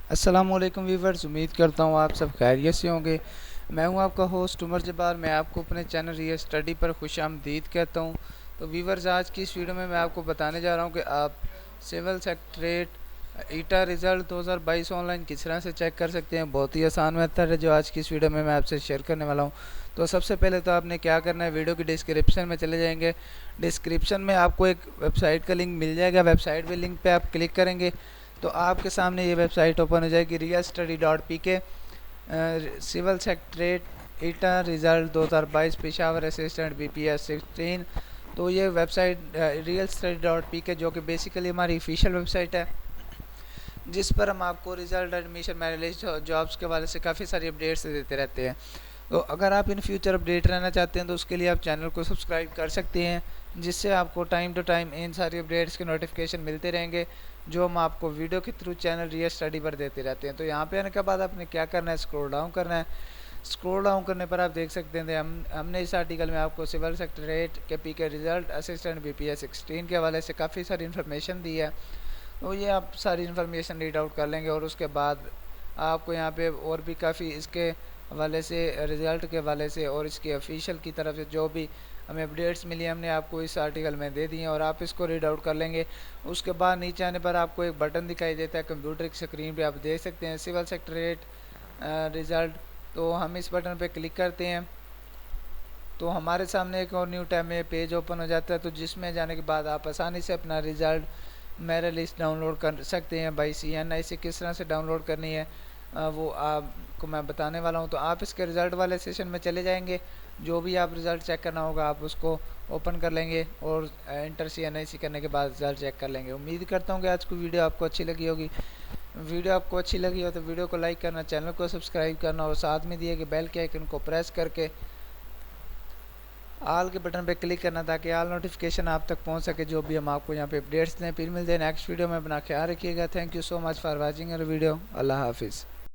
अस्सलामुअलैकुम वीवर्स, उम्मीद करता हूँ आप सब खैरियत से होंगे। मैं हूँ आपका होस्ट उमर जब्बार। मैं आपको अपने चैनल रियल स्टडी पर खुशामदीद कहता हूँ। तो वीवर्स, आज की इस वीडियो में मैं आपको बताने जा रहा हूँ कि आप सिविल सेक्रेटरीट ईटा रिज़ल्ट 2022 ऑनलाइन किस तरह से चेक कर सकते हैं। बहुत ही आसान मेथड है जो आज की इस वीडियो में मैं आपसे शेयर करने वाला हूँ। तो सबसे पहले तो आपने क्या करना है, वीडियो की डिस्क्रिप्शन में चले जाएंगे। डिस्क्रिप्शन में आपको एक वेबसाइट का लिंक मिल जाएगा। वेबसाइट पे लिंक पे आप क्लिक करेंगे तो आपके सामने ये वेबसाइट ओपन हो जाएगी, realstudy.pk। सिविल सेक्रेटरीट ईटा रिज़ल्ट 2022 पेशावर असिस्टेंट BPS 16। तो ये वेबसाइट realstudy.pk जो कि बेसिकली हमारी ऑफिशियल वेबसाइट है, जिस पर हम आपको result, admission, merit list, jobs के वाले से काफ़ी सारी अपडेट्स देते रहते हैं। तो अगर आप इन फ्यूचर अपडेट रहना चाहते हैं तो उसके लिए आप चैनल को सब्सक्राइब कर सकते हैं, जिससे आपको टाइम टू टाइम इन सारी अपडेट्स के नोटिफिकेशन मिलते रहेंगे जो हम आपको वीडियो के थ्रू चैनल रियल स्टडी पर देते रहते हैं। तो यहाँ पे आने के बाद आपने क्या करना है, स्क्रॉल डाउन करना है। स्क्रॉल डाउन करने पर आप देख सकते हैं हमने इस आर्टिकल में आपको सिविल सेक्रेटरीट के पी के रिज़ल्ट असिस्टेंट BPS 16 के हवाले से काफ़ी सारी इन्फॉर्मेशन दी है। तो ये आप सारी इन्फॉर्मेशन रीड आउट कर लेंगे और उसके बाद आपको यहाँ पे और भी काफ़ी इसके हवाले से, रिज़ल्ट के हवाले से और इसके ऑफिशियल की तरफ से जो भी हमें अपडेट्स मिली हमने आपको इस आर्टिकल में दे दी हैं और आप इसको रीड आउट कर लेंगे। उसके बाद नीचे आने पर आपको एक बटन दिखाई देता है, कंप्यूटर की स्क्रीन पे आप देख सकते हैं सिविल सेक्रेटरीट रिज़ल्ट। तो हम इस बटन पे क्लिक करते हैं तो हमारे सामने एक और न्यू टैब में पेज ओपन हो जाता है, तो जिसमें जाने के बाद आप आसानी से अपना रिज़ल्ट, मेरिट लिस्ट डाउनलोड कर सकते हैं। बाई CNI से किस तरह से डाउनलोड करनी है वो आपको मैं बताने वाला हूँ। तो आप इसके रिज़ल्ट वाले सेशन में चले जाएंगे, जो भी आप रिज़ल्ट चेक करना होगा आप उसको ओपन कर लेंगे और इंटर CNI करने के बाद रिज़ल्ट चेक कर लेंगे। उम्मीद करता हूँ कि आज की वीडियो आपको अच्छी लगी होगी। वीडियो आपको अच्छी लगी हो तो वीडियो को लाइक करना, चैनल को सब्सक्राइब करना और साथ में दिए गए बेल के आइकन को प्रेस करके आल के बटन पे क्लिक करना, ताकि आल नोटिफिकेशन आप तक पहुंच सके जो भी हम आपको यहाँ पे अपडेट्स दें। फिर मिलते हैं नेक्स्ट वीडियो में। अपना ख्याल रखिएगा। Thank you so much for watching our video. अल्लाह हाफिज़।